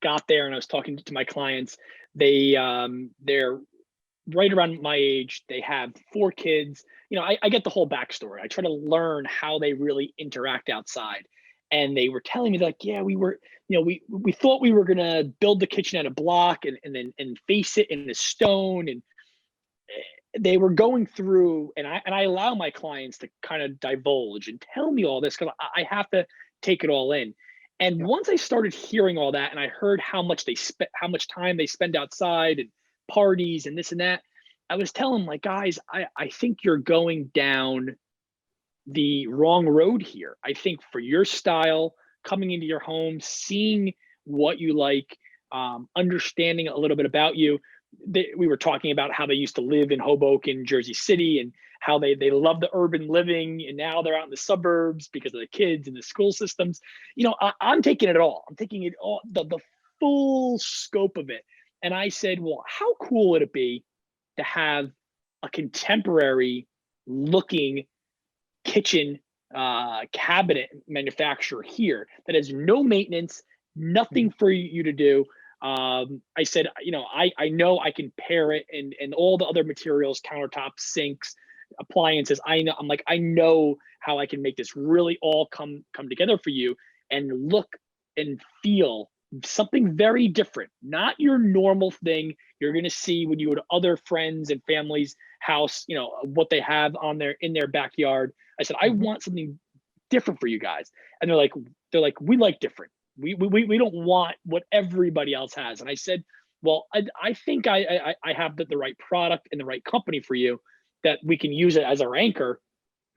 got there and I was talking to my clients, they're right around my age. They have 4 kids. I get the whole backstory. I try to learn how they really interact outside. And they were telling me like, yeah, we were, we thought we were gonna build the kitchen at a block and face it in the stone. And they were going through, and I allow my clients to kind of divulge and tell me all this because I have to take it all in. And Yeah. once I started hearing all that, and I heard how much how much time they spend outside and parties and this and that, I was telling my guys, I think you're going down the wrong road here. I think for your style, coming into your home, seeing what you like, understanding a little bit about you. We were talking about how they used to live in Hoboken, Jersey City, and how they love the urban living, and now they're out in the suburbs because of the kids and the school systems. I'm taking it all. I'm taking it all, the full scope of it. And I said, well, how cool would it be to have a contemporary looking kitchen cabinet manufacturer here that has no maintenance, nothing for you to do. I said, I know I can pair it and all the other materials, countertops, sinks, appliances. I know how I can make this really all come together for you and look and feel something very different, not your normal thing you're going to see when you go to other friends and families' house, what they have in their backyard. I said, I want something different for you guys. And they're like, we like different. We don't want what everybody else has. And I said, well, I think I have the right product and the right company for you that we can use it as our anchor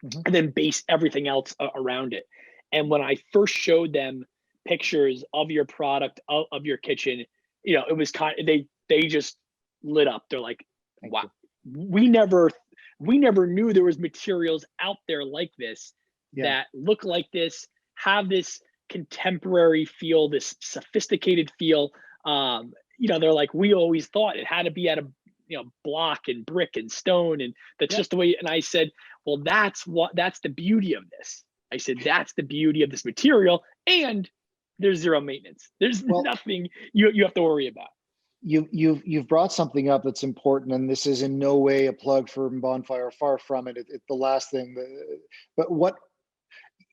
and then base everything else around it. And when I first showed them pictures of your product, of your kitchen, it was they just lit up. They're like, wow, we never knew there was materials out there like this that look like this, have this contemporary feel, this sophisticated feel. They're like, we always thought it had to be at a block and brick and stone, and that's just the way. And I said, well, that's the beauty of this. I said, that's the beauty of this material, and there's zero maintenance. There's nothing you have to worry about. You've brought something up that's important, and this is in no way a plug for Bonfire. Far from it. It's the last thing. But what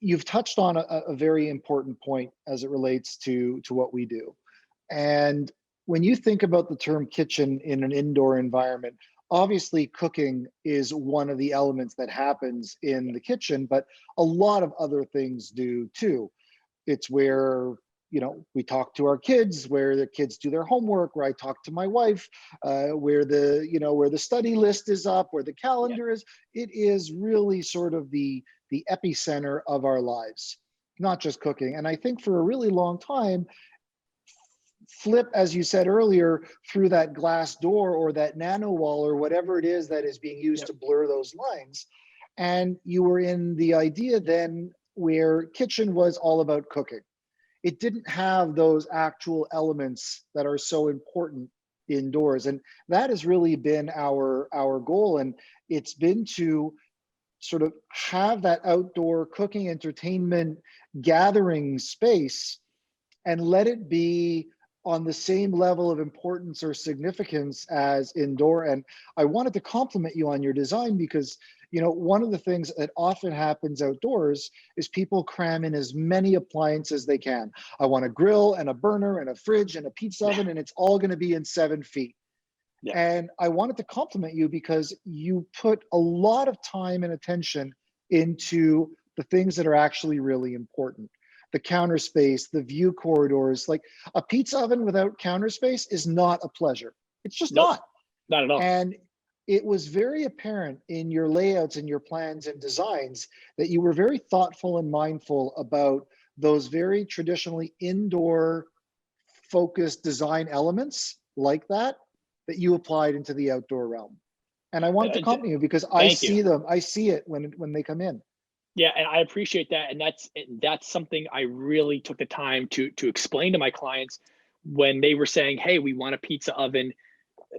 you've touched on a very important point as it relates to what we do. And when you think about the term kitchen in an indoor environment, obviously cooking is one of the elements that happens in the kitchen, but a lot of other things do too. It's where we talk to our kids, where the kids do their homework, where I talk to my wife, where the study list is up, where the calendar is. It is really sort of the epicenter of our lives, not just cooking. And I think for a really long time, flip, as you said earlier, through that glass door or that nano wall or whatever it is that is being used to blur those lines. And you were in the idea then where kitchen was all about cooking. It didn't have those actual elements that are so important indoors. And that has really been our goal. And it's been to sort of have that outdoor cooking, entertainment, gathering space, and let it be on the same level of importance or significance as indoor. And I wanted to compliment you on your design because, you know, one of the things that often happens outdoors is people cram in as many appliances as they can. I want a grill and a burner and a fridge and a pizza oven, and it's all going to be in 7 feet. Yeah. And I wanted to compliment you because you put a lot of time and attention into the things that are actually really important. The counter space, the view corridors. Like a pizza oven without counter space is not a pleasure. It's just Nope, not at all. And it was very apparent in your layouts and your plans and designs that you were very thoughtful and mindful about those very traditionally indoor focused design elements like that you applied into the outdoor realm. And I wanted to compliment you because I see them, I see it when they come in. Yeah, and I appreciate that, and that's something I really took the time to explain to my clients when they were saying, "Hey, we want a pizza oven."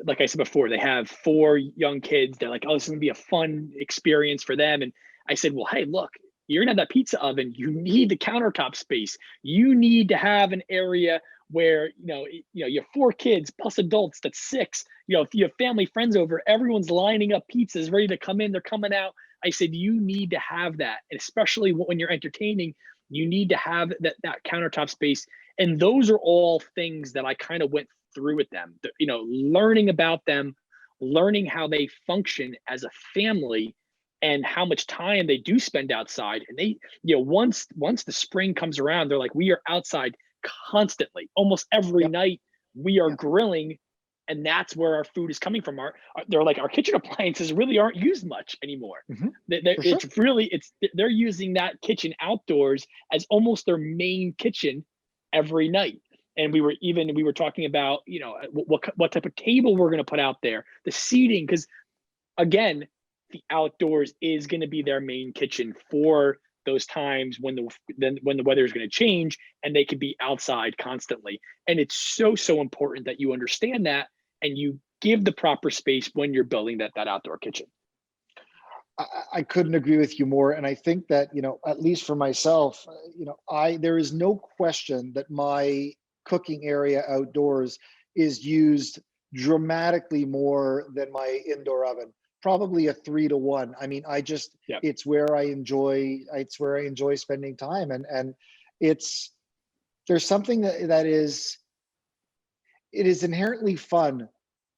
Like I said before, they have 4 young kids. They're like, "Oh, this is gonna be a fun experience for them." And I said, "Well, hey, look, you're gonna have that pizza oven. You need the countertop space. You need to have an area where you have 4 kids plus adults. That's 6. If you have family friends over, everyone's lining up pizzas ready to come in. They're coming out." I said, you need to have that, and especially when you're entertaining, you need to have that countertop space. And those are all things that I kind of went through with them. Learning about them, learning how they function as a family, and how much time they do spend outside. And they, once the spring comes around, they're like, we are outside constantly, almost every night. We are grilling. And that's where our food is coming from. They're like, our kitchen appliances really aren't used much anymore. They're using that kitchen outdoors as almost their main kitchen every night. And we were talking about, what type of table we're going to put out there, the seating, because again, the outdoors is going to be their main kitchen for those times when the weather is going to change and they could be outside constantly. And it's so important that you understand that and you give the proper space when you're building that outdoor kitchen. I couldn't agree with you more. And I think that, at least for myself, there is no question that my cooking area outdoors is used dramatically more than my indoor oven, probably a 3 to 1. I mean, it's where I enjoy spending time. And there's something that is inherently fun,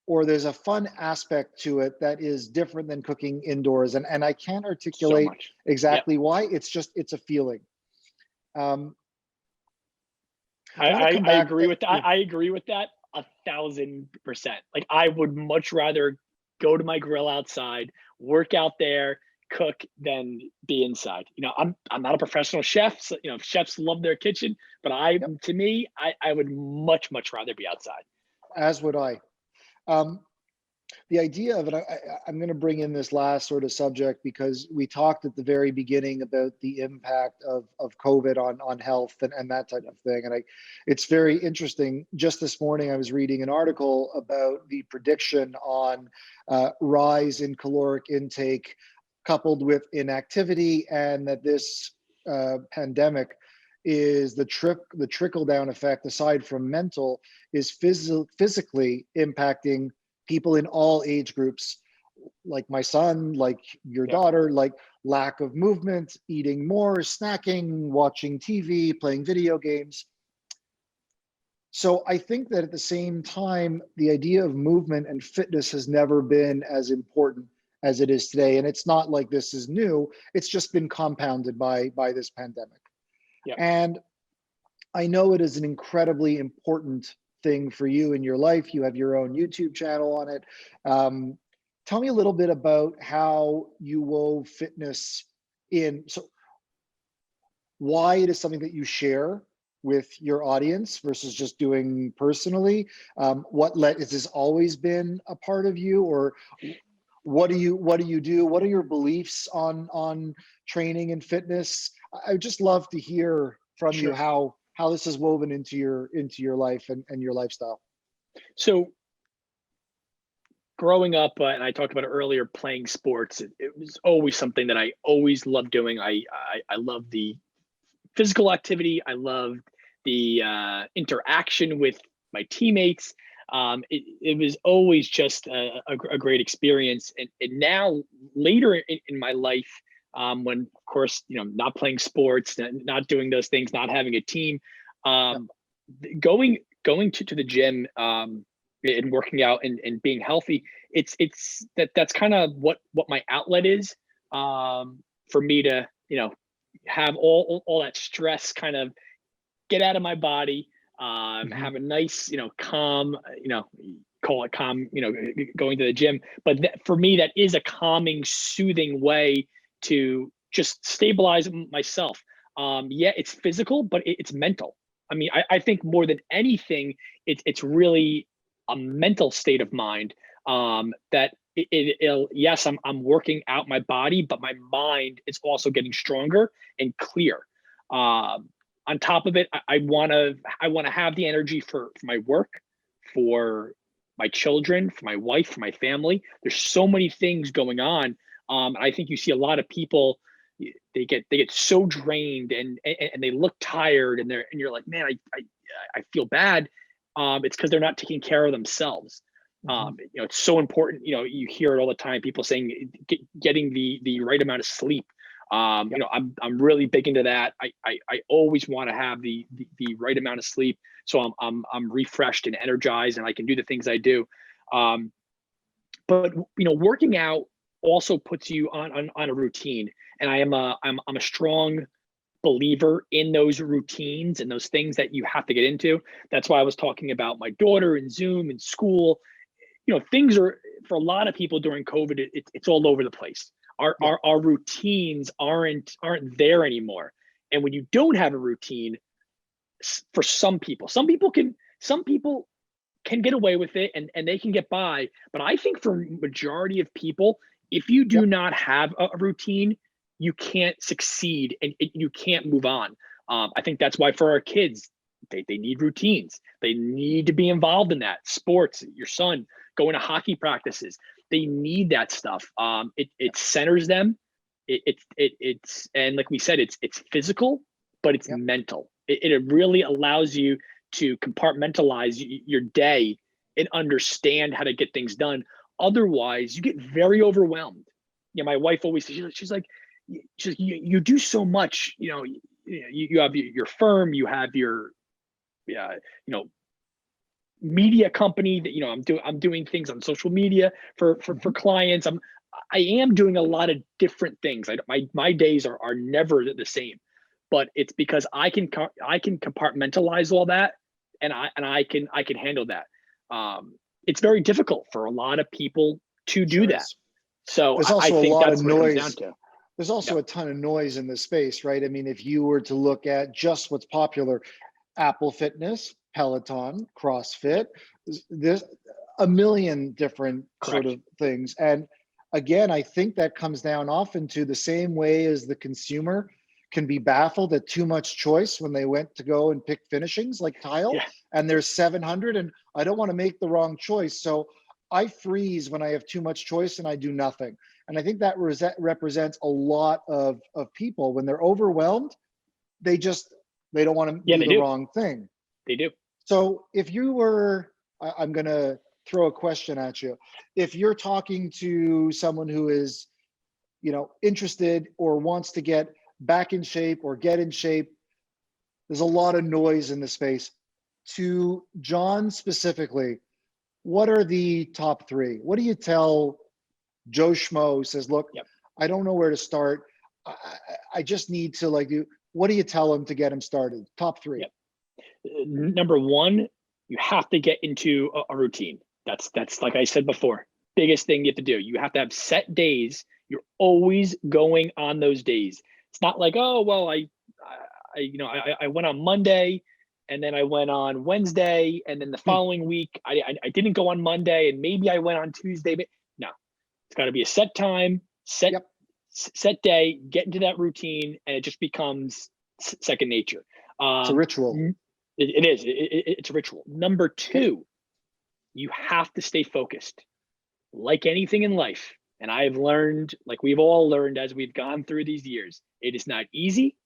or there's a fun aspect to it that is different than cooking indoors. And I can't articulate exactly why. It's a feeling. I agree with that. I agree with that 1,000%. Like, I would much rather go to my grill outside, work out there, cook than be inside. I'm not a professional chef. So, chefs love their kitchen, but to me, I would much rather be outside. As would I. The idea of it, I'm going to bring in this last sort of subject because we talked at the very beginning about the impact of COVID on health and that type of thing. And it's very interesting. Just this morning, I was reading an article about the prediction on rise in caloric intake coupled with inactivity, and that this pandemic is the trickle down effect, aside from mental, is physically impacting people in all age groups, like my son, like your daughter, like lack of movement, eating more, snacking, watching TV, playing video games. So I think that at the same time, the idea of movement and fitness has never been as important as it is today. And it's not like this is new, it's just been compounded by this pandemic. Yep. And I know it is an incredibly important thing for you in your life. You have your own YouTube channel on it. Tell me a little bit about how you wove fitness in. So why it is something that you share with your audience versus just doing personally. Has this always been a part of you, or what do you do? What are your beliefs on training and fitness? I would just love to hear from you how this is woven into your life and your lifestyle. So growing up, and I talked about it earlier, playing sports, it was always something that I always loved doing. I love the physical activity. I loved the interaction with my teammates. It was always just a great experience. And now later in my life, when of course, not playing sports, not doing those things, not having a team, going to the gym, and working out and being healthy, that's kind of what my outlet is, for me to, have all that stress kind of get out of my body, have a nice, calm, call it calm, going to the gym. But for me, that is a calming, soothing way to just stabilize myself. Yeah, it's physical, but it's mental. I mean, I think more than anything, it's really a mental state of mind, that it'll, yes, I'm working out my body, but my mind is also getting stronger and clear. On top of it, I want to have the energy for my work, for my children, for my wife, for my family. There's so many things going on. I think you see a lot of people, they get so drained and they look tired, and you're like, man, I feel bad. It's because they're not taking care of themselves. It's so important. You hear it all the time. People saying getting the right amount of sleep. I'm really big into that. I always want to have the right amount of sleep, so I'm refreshed and energized, and I can do the things I do. But working out also puts you on a routine, and I'm a strong believer in those routines and those things that you have to get into. That's why I was talking about my daughter and Zoom and school. Things are, for a lot of people during COVID, it's all over the place. Our routines aren't there anymore. And when you don't have a routine, for some people can get away with it, and they can get by. But I think for majority of people, if you do not have a routine, you can't succeed, and you can't move on. I think that's why for our kids, they need routines. They need to be involved in that. Sports, your son going to hockey practices, they need that stuff. It centers them. It's and like we said, it's physical, but it's mental. It really allows you to compartmentalize your day and understand how to get things done. Otherwise, you get very overwhelmed. My wife always says, she's like, you do so much. You have your firm, you have your media company that I'm doing things on social media for clients. I am doing a lot of different things. My days are never the same, but it's because I can compartmentalize all that, and I can handle that. It's very difficult for a lot of people to do that. So there's I also a think lot that's of what it comes noise. down to. There's also a ton of noise in this space, right? I mean, if you were to look at just what's popular, Apple Fitness, Peloton, CrossFit, there's a million different sort of things. And again, I think that comes down often to the same way as the consumer can be baffled at too much choice when they went to go and pick finishings like tile, and there's 700, and I don't want to make the wrong choice. So I freeze when I have too much choice and I do nothing. And I think that represents a lot of people. When they're overwhelmed, they don't want to do the wrong thing. They do. So if you were, I'm going to throw a question at you. If you're talking to someone who is, interested or wants to get back in shape or get in shape, there's a lot of noise in the space. To John specifically, what are the top three? What do you tell Joe Schmo who says, look, I don't know where to start. I just need to what do you tell him to get him started? Top three. Number one, you have to get into a routine. That's like I said before, biggest thing you have to do. You have to have set days. You're always going on those days. It's not like, oh, well, I went on Monday, and then I went on Wednesday, and then the following week I didn't go on Monday, and maybe I went on Tuesday. But no, it's got to be a set time, set day. Get into that routine, and it just becomes second nature. It's a ritual. It is. It's a ritual. Number two, you have to stay focused. like anything in life, and I've learned, like we've all learned as we've gone through these years, it is not easy.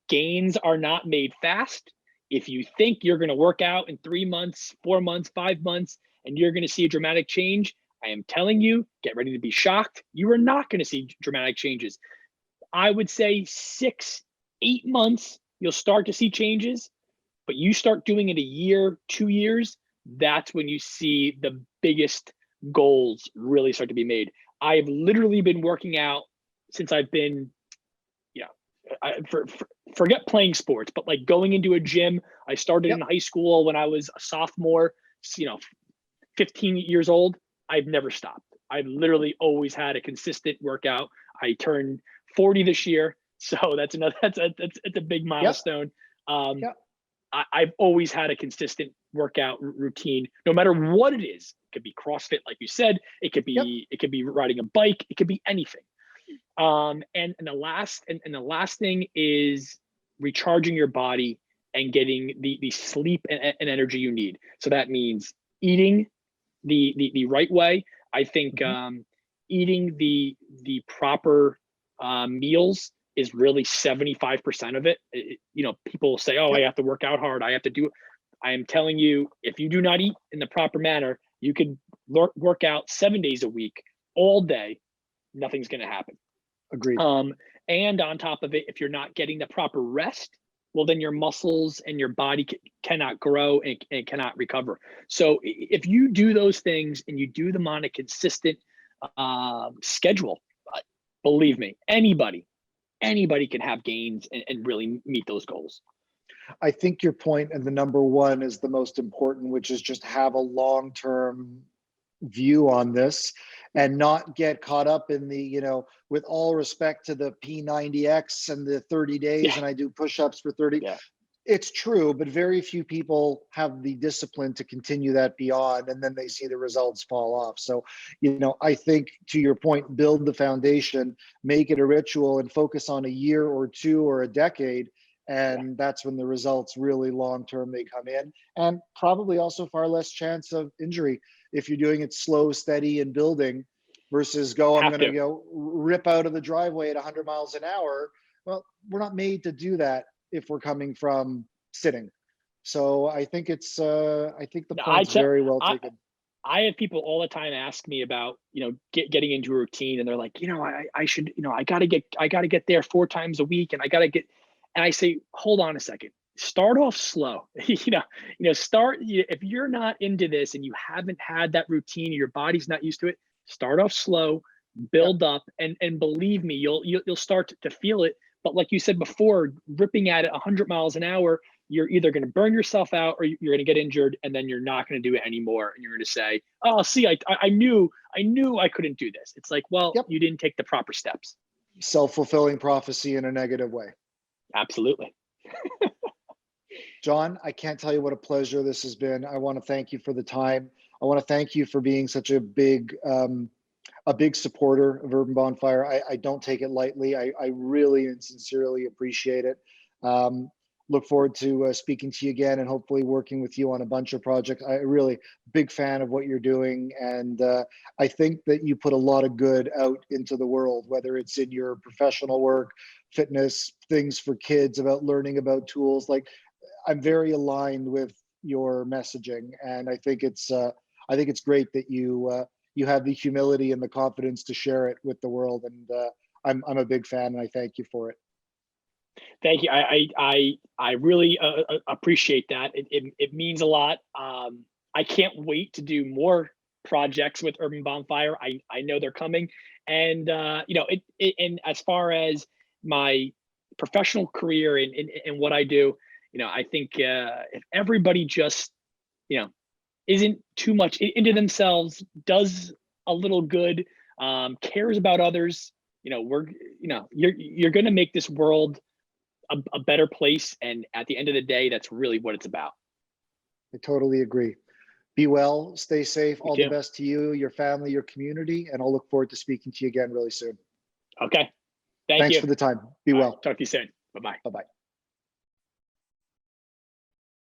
Gains are not made fast. If you think you're going to work out in 3 months, 4 months, 5 months, and you're going to see a dramatic change, I am telling you, get ready to be shocked. You are not going to see dramatic changes. I would say 6, 8 months, you'll start to see changes, but you start doing it a year, 2 years, that's when you see the biggest goals really start to be made. I've literally been working out since I've been, forget playing sports, but like going into a gym. I started in high school when I was a sophomore, 15 years old. I've never stopped. I've literally always had a consistent workout. I turned 40 this year, so that's a big milestone. I've always had a consistent workout routine, no matter what it is. It could be CrossFit, like you said. It could be riding a bike. It could be anything. And the last thing is recharging your body and getting the sleep and energy you need. So that means eating the right way. I think eating the proper meals is really 75% of it. People say, oh, I have to work out hard. I have to do it. I am telling you, if you do not eat in the proper manner, you could work out 7 days a week, all day. Nothing's going to happen. Agreed. And on top of it, if you're not getting the proper rest, well, then your muscles and your body cannot grow and cannot recover. So if you do those things and you do them on a consistent schedule, believe me, anybody can have gains and really meet those goals. I think your point, and the number one is the most important, which is just have a long-term view on this and not get caught up in the, with all respect to the P90X and the 30 days and I do push-ups for 30. It's true, but very few people have the discipline to continue that beyond, and then they see the results fall off. So, I think, to your point, build the foundation, make it a ritual, and focus on a year or two or a decade. And that's when the results really long-term, they come in, and probably also far less chance of injury if you're doing it slow, steady, and building versus I'm going to go rip out of the driveway at 100 miles an hour. Well, we're not made to do that if we're coming from sitting. So I think I think the point's very well taken. I have people all the time ask me about, getting into a routine, and they're like, I should, I gotta get there 4 times a week, and and I say, hold on a second, start off slow. Start, if you're not into this and you haven't had that routine, your body's not used to it, start off slow, build up, and believe me, you'll start to feel it. But like you said before, ripping at it 100 miles an hour, you're either going to burn yourself out or you're going to get injured, and then you're not going to do it anymore. And you're going to say, oh, see, I knew I couldn't do this. It's like, well, you didn't take the proper steps. Self-fulfilling prophecy in a negative way. Absolutely. John, I can't tell you what a pleasure this has been. I want to thank you for the time. I want to thank you for being such a big supporter of Urban Bonfire. I don't take it lightly. I really and sincerely appreciate it. Look forward to speaking to you again and hopefully working with you on a bunch of projects. I really big fan of what you're doing. And I think that you put a lot of good out into the world, whether it's in your professional work, fitness, things for kids, about learning about tools. Like, I'm very aligned with your messaging. And I think it's great that you have the humility and the confidence to share it with the world. And I'm a big fan, and I thank you for it. Thank you. I really appreciate that. It means a lot. I can't wait to do more projects with Urban Bonfire. I know they're coming, and and as far as my professional career and what I do, I think if everybody just isn't too much into themselves, does a little good, cares about others, you're going to make this world a better place. And at the end of the day, that's really what it's about. I totally agree. Be well, stay safe. All the too. best to you, your family, your community, and I'll look forward to speaking to you again really soon. Okay. Thanks Thanks for the time. Be well. Talk to you soon. Bye-bye. Bye-bye.